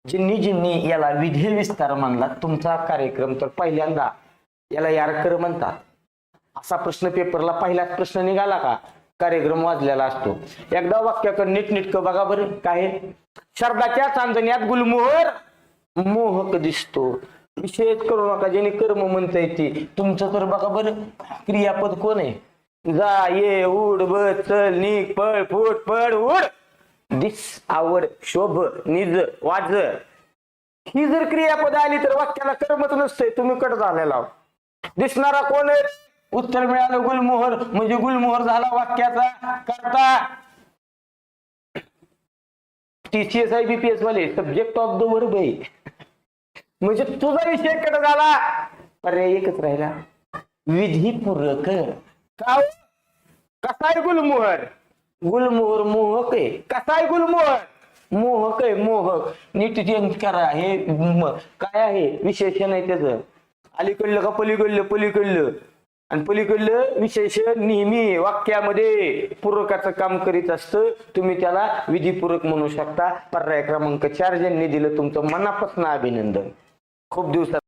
जिन्नी जिन्नी याला विधी विस्तार म्हणला तुमचा कार्यक्रम तर पहिल्यांदा याला यारकर म्हणतात. असा प्रश्न पेपरला पहिलाच प्रश्न निघाला का कार्यक्रम वाजलेला असतो. एकदा वाक्याकडे नीटनीटकं बघा बरं काय आहे. शब्दाच्या चांदण्यात गुलमोहर मोहक दिसतो. विशेष करू नका ज्याने कर्म म्हणता येते तुमचं तर बघा बरं क्रियापद कोण आहे. जा ये उड बस चल निघ पळ फुट पड उड दिस आवड शोभ निज वाज ही जर क्रियापद आली तर वाक्याला कर्मच नसतंय. तुम्ही कट झालेला दिसणारा कोण आहे. उत्तर मिळालं गुलमोहर म्हणजे गुलमोहर झाला वाक्याचा करता. TCS IBPS वाले सब्जेक्ट ऑफ द वर्ब आहे म्हणजे तुझा विषय कट झाला. पर्याय एकच राहिला विधीपूरक. का कसा आहे गुलमोहर. गुलमोहर मोहक आहे. कसा आहे गुलमोहर मोहक आहे. मोहक नीट चेंज करा. हे काय आहे विशेषण आहे त्याचं. अलीकडलं का पलीकडलं पलीकडलं आणि पलीकडलं विशेषण नेहमी वाक्यामध्ये पूरकाचं काम करीत असतं. तुम्ही त्याला विधीपूरक म्हणू शकता. पर्याय क्रमांक 4 ज्यांनी दिलं तुमचं मनापासून अभिनंदन. खूप दिवसात